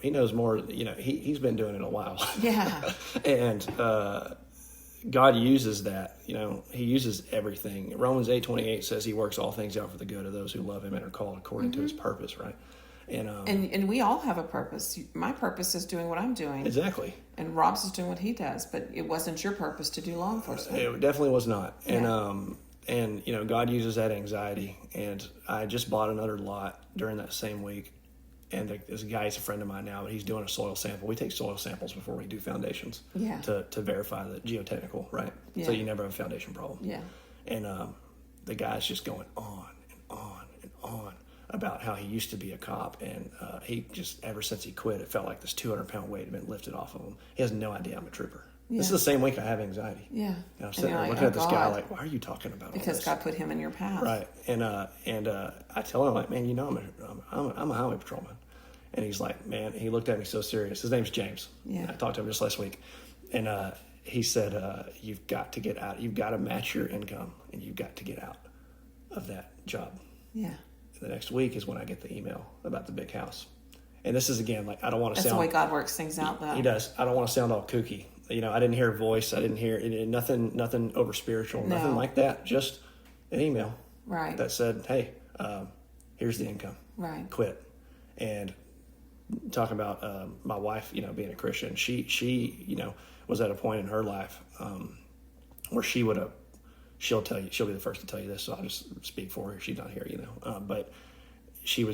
he knows more. He's been doing it a while. Yeah, and God uses that. He uses everything. Romans 8:28 says He works all things out for the good of those who love Him and are called according to His purpose. Right. And we all have a purpose. My purpose is doing what I'm doing. Exactly. And Rob's is doing what he does, but it wasn't your purpose to do law enforcement. It definitely was not. Yeah. And God uses that anxiety. And I just bought another lot during that same week. And this guy's a friend of mine now, but he's doing a soil sample. We take soil samples before we do foundations. Yeah. To verify the geotechnical, right? Yeah. So you never have a foundation problem. Yeah. And the guy's just going on and on and on about how he used to be a cop, and he just, ever since he quit, it felt like this 200-pound weight had been lifted off of him. He has no idea I'm a trooper. This is the same week I have anxiety. Yeah. I'm sitting there looking at this guy like, why are you talking about all this? Because God put him in your path. Right. And I tell him, like, man, you know, I'm a highway patrolman. And he's like, man, he looked at me so serious. His name's James. Yeah. I talked to him just last week. And he said, you've got to get out. You've got to match your income, and you've got to get out of that job. Yeah. The next week is when I get the email about the big house. And this is, again, like, I don't want to That's sound... the way God works things out, though. He does. I don't want to sound all kooky. You know, I didn't hear a voice. I didn't hear nothing over spiritual, nothing like that. Just an email that said, hey, here's the income. Right. Quit. And talking about my wife, you know, being a Christian, she you know, was at a point in her life where she'll tell you, she'll be the first to tell you this, so I'll just speak for her. She's not here, you know. But she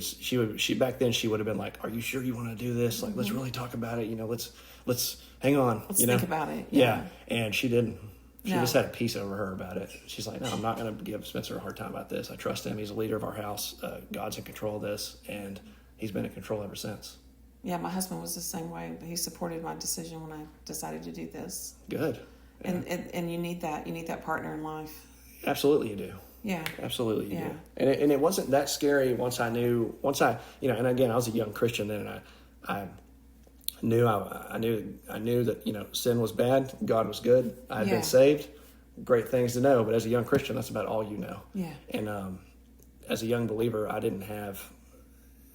back then she would have been like, are you sure you want to do this? Like, let's really talk about it. You know, let's hang on. Let's think about it. Yeah. And she didn't. She just had a peace over her about it. She's like, no, I'm not going to give Spencer a hard time about this. I trust him. He's a leader of our house. God's in control of this. And he's been in control ever since. Yeah, my husband was the same way. He supported my decision when I decided to do this. Good. Yeah. And you need that. You need that partner in life. Absolutely you do. Yeah. Absolutely you do. And it wasn't that scary once I, you know, and again, I was a young Christian then, and I knew that, you know, sin was bad, God was good. I had been saved. Great things to know, but as a young Christian, that's about all you know. Yeah. And as a young believer, I didn't have,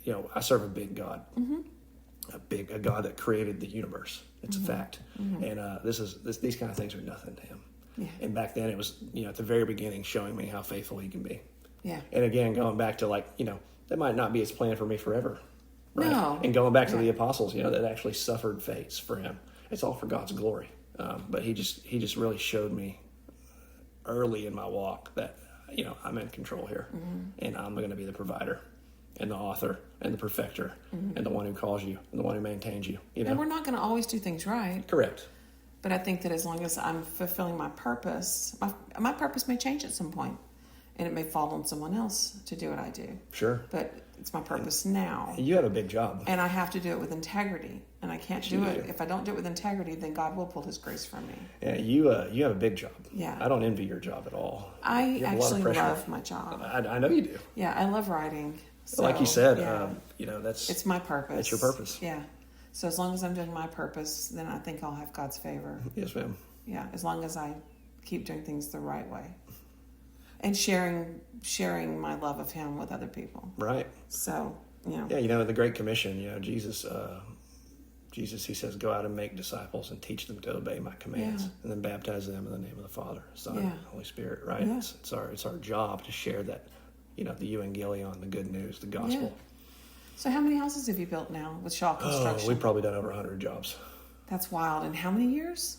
you know, I serve a big God. Mm-hmm. A God that created the universe. It's a fact. Mm-hmm. And these kind of things are nothing to him. Yeah. And back then it was, you know, at the very beginning showing me how faithful he can be. Yeah. And again, going back to, like, you know, that might not be his plan for me forever. Right? No. And going back to the apostles, you know, that actually suffered fates for him. It's all for God's glory. But he just really showed me early in my walk that, you know, I'm in control here, and I'm going to be the provider and the author and the perfecter and the one who calls you and the one who maintains you. You know, and we're not going to always do things right. Correct. But I think that as long as I'm fulfilling my purpose, my purpose may change at some point, and it may fall on someone else to do what I do. Sure. But it's my purpose now. You have a big job. And I have to do it with integrity. And I can't do it. If I don't do it with integrity, then God will pull his grace from me. Yeah, you have a big job. Yeah. I don't envy your job at all. I actually love my job. I know you do. Yeah, I love writing. So, like you said, you know, it's my purpose. It's your purpose. Yeah. So as long as I'm doing my purpose, then I think I'll have God's favor. Yes, ma'am. Yeah, as long as I keep doing things the right way. And sharing my love of him with other people. Right. So, you know. Yeah, you know, the Great Commission, you know, Jesus, he says, go out and make disciples and teach them to obey my commands, and then baptize them in the name of the Father, Son, and Holy Spirit, right? Yeah. It's our job to share that, you know, the evangelion, the good news, the gospel. Yeah. So how many houses have you built now with Shaw Construction? We've probably done over 100 jobs. That's wild. And how many years?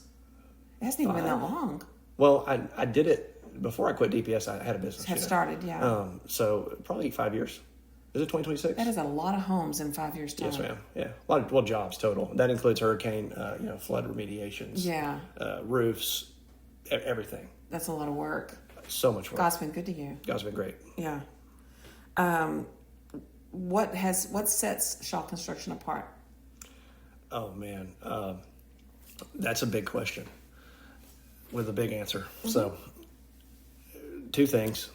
It hasn't even been that long. Well, I did it before I quit DPS. I had a business. Had started, yeah. So probably 5 years. Is it 2026? That is a lot of homes in 5 years' time. Yes, ma'am. Yeah, a lot of jobs total. That includes hurricane, flood remediations. Yeah. Roofs, everything. That's a lot of work. So much work. God's been good to you. God's been great. Yeah. What sets Shaw Construction apart? Oh man, that's a big question with a big answer. Mm-hmm. So, two things.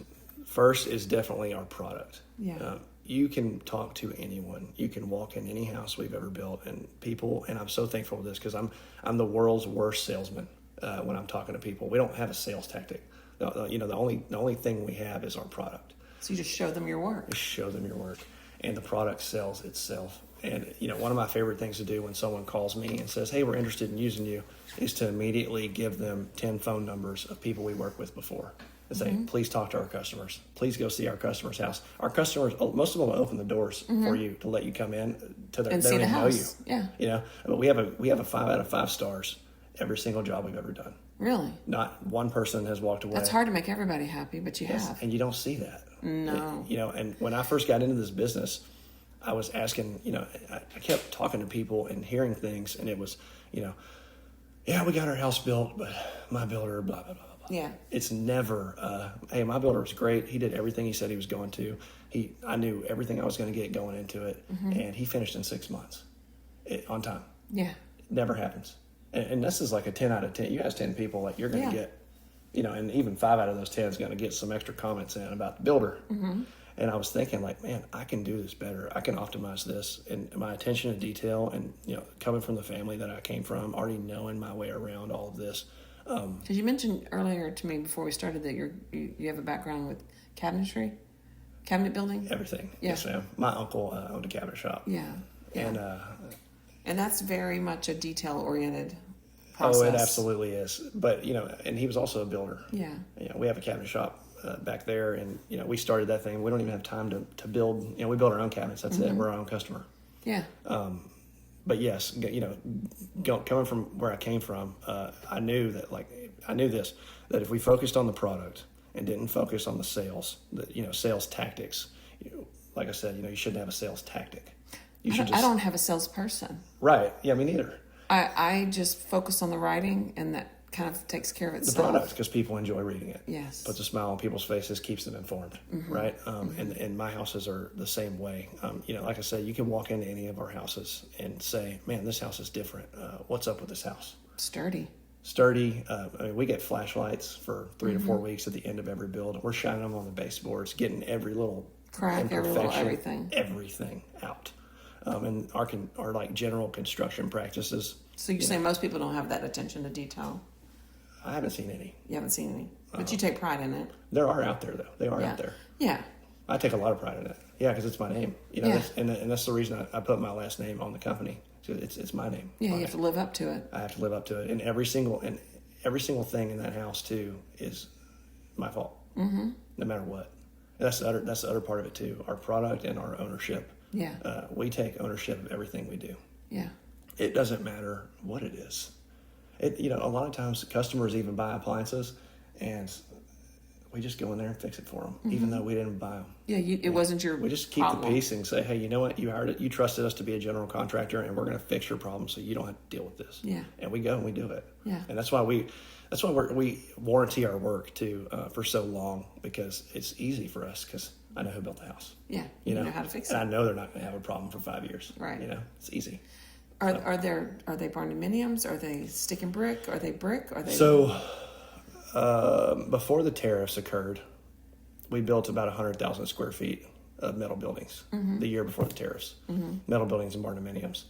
First is definitely our product. Yeah. You can talk to anyone. You can walk in any house we've ever built, and people. And I'm so thankful for this because I'm the world's worst salesman when I'm talking to people. We don't have a sales tactic. You know, the only thing we have is our product. So you just show them your work. Just show them your work, and the product sells itself. And, you know, one of my favorite things to do when someone calls me and says, hey, we're interested in using you, is to immediately give them 10 phone numbers of people we worked with before and say, please talk to our customers. Please go see our customer's house. Our customers, most of them will open the doors for you to let you come in to their, and they see don't the even house. know you. Yeah. You know, but we have a 5 out of 5 stars every single job we've ever done. Really? Not one person has walked away. That's hard to make everybody happy, but you have. And you don't see that. No. You know, and when I first got into this business, I was asking, you know, I kept talking to people and hearing things, and it was, you know, yeah, we got our house built, but my builder, blah, blah, blah, blah. Yeah. It's never, hey, my builder was great. He did everything he said he was going to. I knew everything I was going to get going into it, and he finished in 6 months on time. Yeah. It never happens. And this is like a 10 out of 10. You ask 10 people, like, you're going to get, and even 5 out of those 10 is going to get some extra comments in about the builder. Mm-hmm. And I was thinking, like, man, I can do this better. I can optimize this. And my attention to detail and, coming from the family that I came from, already knowing my way around all of this. Because you mentioned earlier to me before we started that you have a background with cabinetry, cabinet building? Everything. Yeah. Yes, ma'am. My uncle owned a cabinet shop. Yeah. And that's very much a detail-oriented process. Oh, it absolutely is. But, and he was also a builder. Yeah. We have a cabinet shop back there, and, we started that thing. We don't even have time to build. We build our own cabinets. That's it. We're our own customer. Yeah. But yes, coming from where I came from, I knew that, that if we focused on the product and didn't focus on the sales, sales tactics, like I said, you shouldn't have a sales tactic. I don't have a salesperson. Right. Yeah, me neither. I just focus on the writing, and that kind of takes care of itself. The product, because people enjoy reading it. Yes. Puts a smile on people's faces, keeps them informed, right? And my houses are the same way. Like I said, you can walk into any of our houses and say, man, this house is different. What's up with this house? Sturdy. We get flashlights for 3 to 4 weeks at the end of every build. We're shining them on the baseboards, getting every little crack, everything out. And our like general construction practices. So you're saying most people don't have that attention to detail? I haven't seen any. You haven't seen any, but you take pride in it. There are out there, though. They are out there. Yeah. I take a lot of pride in it. Yeah, because it's my name. And that's the reason I put my last name on the company. So it's my name. Yeah, you have to live up to it. I have to live up to it, and every single thing in that house too is my fault. Mm-hmm. No matter what. And that's the other part of it too. Our product and our ownership. Yeah. We take ownership of everything we do. Yeah. It doesn't matter what it is. A lot of times customers even buy appliances, and we just go in there and fix it for them, even though we didn't buy them. Yeah, it wasn't your. We just keep the peace and say, hey, you know what? You hired it. You trusted us to be a general contractor, and we're going to fix your problem so you don't have to deal with this. Yeah. And we go and we do it. Yeah. And that's why we warranty our work too for so long, because it's easy for us because I know who built the house. Yeah. You know how to fix it. And I know they're not going to have a problem for 5 years. Right. It's easy. Are they barndominiums? Are they stick and brick? Are they brick? Are they? So, before the tariffs occurred, we built about 100,000 square feet of metal buildings. The year before the tariffs, metal buildings and barndominiums,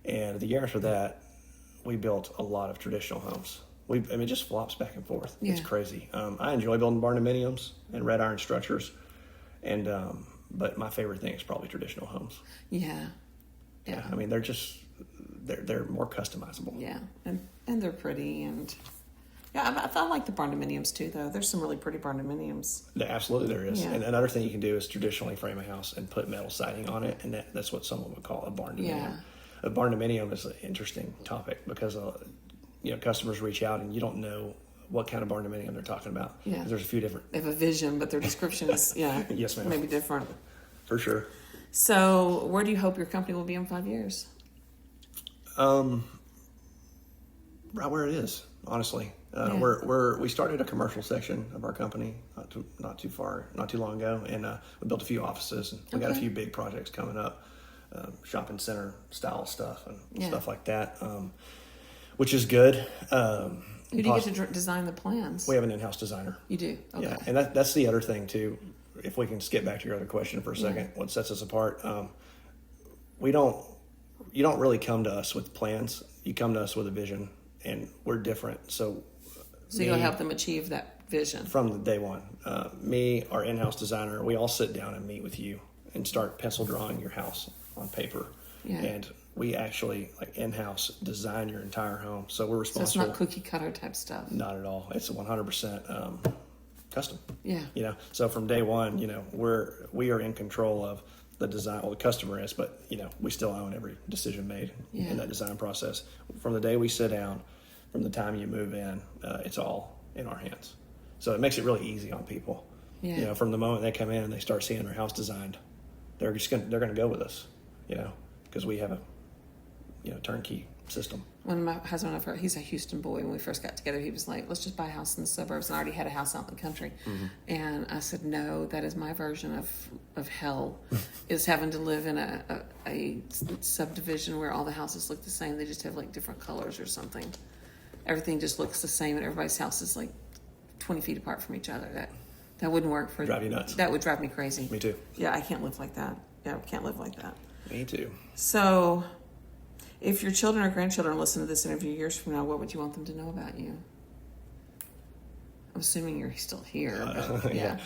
and the year after that, we built a lot of traditional homes. It just flops back and forth. Yeah. It's crazy. I enjoy building barndominiums and red iron structures, and but my favorite thing is probably traditional homes. Yeah. Yeah. I mean, they're more customizable. Yeah, and they're pretty, and I like the barndominiums too. Though there's some really pretty barndominiums. Absolutely, there is. Yeah. And another thing you can do is traditionally frame a house and put metal siding on it, and that's what someone would call a barndominium. Yeah. A barndominium is an interesting topic because customers reach out and you don't know what kind of barndominium they're talking about. Yeah, there's a few different. They have a vision, but their description is yes, ma'am. Maybe different. For sure. So, where do you hope your company will be in 5 years? Right where it is, honestly. We started a commercial section of our company not too long ago, and we built a few offices, and we got a few big projects coming up, shopping center style stuff and stuff like that, which is good. Who do you get to design the plans? We have an in-house designer. You do? Okay. Yeah, and that's the other thing too. If we can skip back to your other question for a second, what sets us apart? You don't really come to us with plans. You come to us with a vision, and we're different. So you'll help them achieve that vision from day one. Me, our in-house designer, we all sit down and meet with you and start pencil drawing your house on paper. Yeah. And we actually in-house design your entire home. So we're responsible. So it's not cookie cutter type stuff. Not at all. It's 100% custom. Yeah. So from day one, we are in control of the design. Well, the customer is, but we still own every decision made in that design process. From the day we sit down, from the time you move in, it's all in our hands. So it makes it really easy on people. Yeah. From the moment they come in and they start seeing their house designed, they're going to go with us. Because we have a turnkey system. When my husband and I, he's a Houston boy, when we first got together, he was like, let's just buy a house in the suburbs. And I already had a house out in the country. And I said, no, that is my version of hell, is having to live in a subdivision where all the houses look the same. They just have like different colors or something. Everything just looks the same, and everybody's house is like 20 feet apart from each other. That wouldn't work for... Drive you nuts. That would drive me crazy. Me too. Yeah, I can't live like that. Yeah, I can't live like that. Me too. So, if your children or grandchildren listen to this interview years from now, what would you want them to know about you? I'm assuming you're still here. But yeah.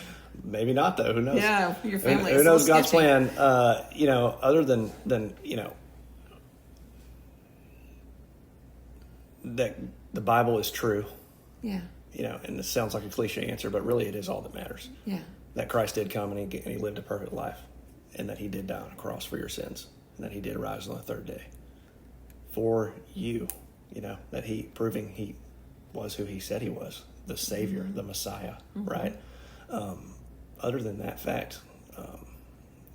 Maybe not, though. Who knows? Yeah, your family. Who knows God's plan? Other than that the Bible is true. Yeah. And this sounds like a cliche answer, but really it is all that matters. Yeah. That Christ did come and he lived a perfect life, and that he did die on a cross for your sins, and that he did rise on the third day for you. That proving he was who he said he was, the Savior, the Messiah, right? Other than that fact,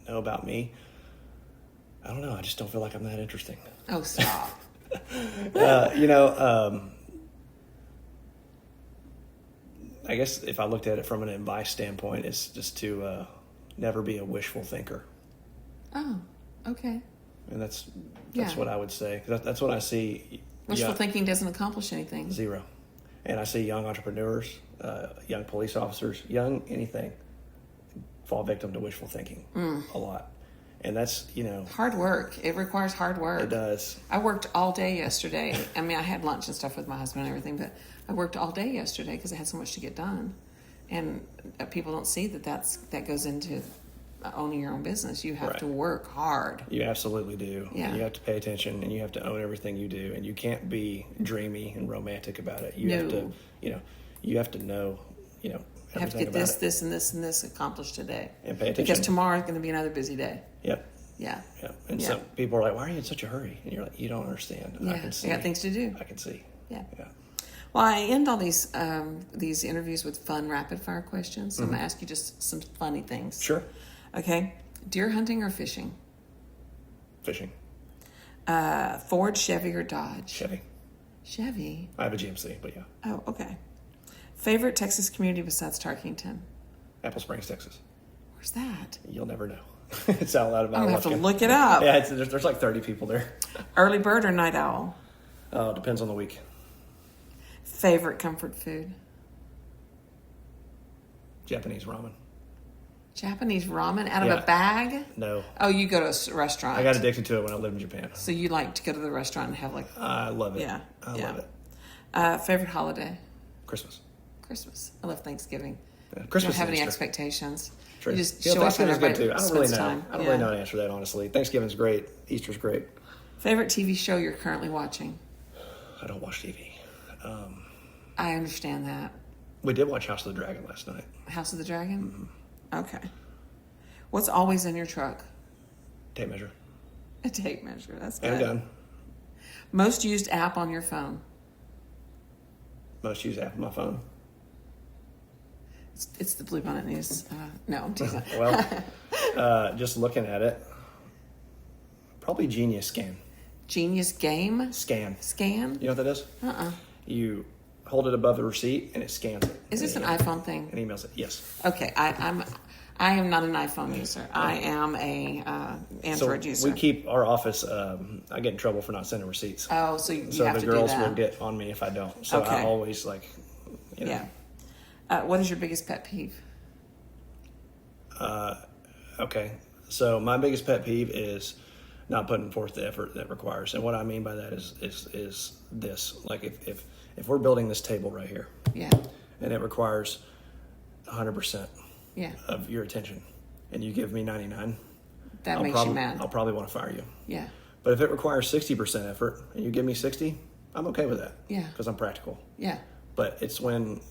know about me. I don't know. I just don't feel like I'm that interesting. Oh, stop. I guess if I looked at it from an advice standpoint, it's just to never be a wishful thinker. Oh, okay. And that's what I would say. That's what I see. Wishful thinking doesn't accomplish anything. Zero. And I see young entrepreneurs, young police officers, young anything, fall victim to wishful thinking a lot. And that's, hard work. It requires hard work. It does. I worked all day yesterday. I mean, I had lunch and stuff with my husband and everything, but I worked all day yesterday because I had so much to get done. And people don't see that goes into owning your own business. You have to work hard. You absolutely do. Yeah. And you have to pay attention, and you have to own everything you do. And you can't be dreamy and romantic about it. You have to, you have to know, you have to get this and this accomplished today. And pay attention. Because tomorrow is going to be another busy day. Yep. Yeah. Yep. And some people are like, why are you in such a hurry? And you're like, you don't understand. Yeah. I can see. I got things to do. I can see. Yeah. Yeah. Well, I end all these interviews with fun rapid fire questions. So I'm going to ask you just some funny things. Sure. Okay. Deer hunting or fishing? Fishing. Ford, Chevy, or Dodge? Chevy. Chevy? I have a GMC, but yeah. Oh, okay. Favorite Texas community besides Tarkington? Apple Springs, Texas. Where's that? You'll never know. It's out loud about I'm going to have to look it up. Yeah, there's like 30 people there. Early bird or night owl? Depends on the week. Favorite comfort food? Japanese ramen. Japanese ramen out of a bag? No. Oh, you go to a restaurant. I got addicted to it when I lived in Japan. So you like to go to the restaurant and have I love it. Yeah. I love it. Favorite holiday? Christmas. Christmas. I love Thanksgiving. Yeah. Christmas. You don't have any expectations. True. You just show up and Thanksgiving's good everybody too. I don't really know. time. I don't really know how to answer that, honestly. Thanksgiving's great. Easter's great. Favorite TV show you're currently watching? I don't watch TV. I understand that. We did watch House of the Dragon last night. House of the Dragon? Mm-hmm. Okay. What's always in your truck? Tape measure. A tape measure. That's good. And a gun. Most used app on your phone? Most used app on my phone. It's the Bluebonnet News. No, I'm teasing. Well, just looking at it, probably Genius Scan. Genius Game? Scan. Scan? You know what that is? You hold it above the receipt and it scans it. Is this an iPhone thing? And emails it. Yes. Okay, I am not an iPhone user. I am a Android user. We keep our office. I get in trouble for not sending receipts. Oh, so you have to do that. So the girls will get on me if I don't. So I always Yeah. What is your biggest pet peeve? Okay. So my biggest pet peeve is not putting forth the effort that requires. And what I mean by that is this. Like if we're building this table right here. Yeah. And it requires 100% yeah. of your attention, and you give me 99, that makes you mad. I'll probably want to fire you. Yeah. But if it requires 60% effort and you give me 60, I'm okay with that. Yeah. Because I'm practical. Yeah. But it's when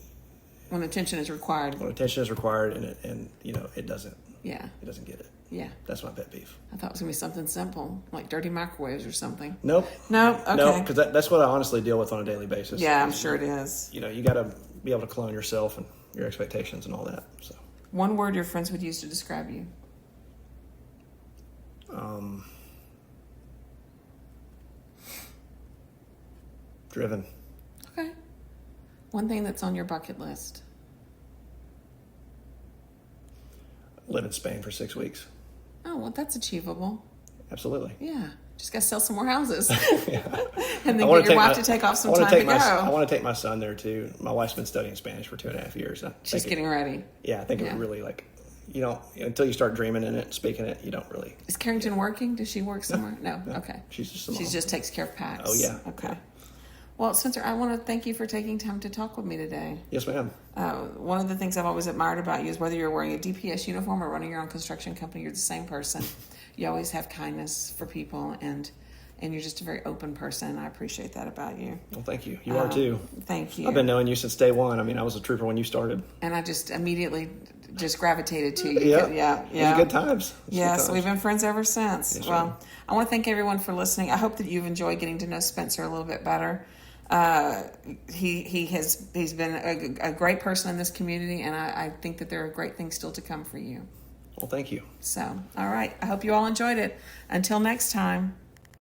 attention is required. When attention is required and it doesn't. Yeah. It doesn't get it. Yeah. That's my pet peeve. I thought it was going to be something simple, like dirty microwaves or something. Nope. No? Okay. No, because that's what I honestly deal with on a daily basis. Yeah, I'm sure it is. You got to be able to clone yourself and your expectations and all that. So. One word your friends would use to describe you. Driven. Okay. One thing that's on your bucket list. Live in Spain for 6 weeks. Oh, well, that's achievable. Absolutely. Yeah. Just got to sell some more houses. Yeah. And then get your wife to take off some time to go. I want to take my son there too. My wife's been studying Spanish for 2.5 years. She's getting ready. Yeah, I think it would really until you start dreaming in it, speaking it, you don't really. Is Carrington working? Does she work somewhere? No. Okay. She's just a mom. She just takes care of Pax. Oh, yeah. Okay. Yeah. Well, Spencer, I want to thank you for taking time to talk with me today. Yes, ma'am. One of the things I've always admired about you is whether you're wearing a DPS uniform or running your own construction company, you're the same person. You always have kindness for people, and you're just a very open person. I appreciate that about you. Well, thank you. You are too. Thank you. I've been knowing you since day one. I mean, I was a trooper when you started. And I just immediately just gravitated to you. Yeah. Yeah. It was good times. Yes, we've been friends ever since. Yes, well, ma'am. I want to thank everyone for listening. I hope that you've enjoyed getting to know Spencer a little bit better. He's been a great person in this community, and I think that there are great things still to come for you. Well, thank you. So, all right. I hope you all enjoyed it. Until next time.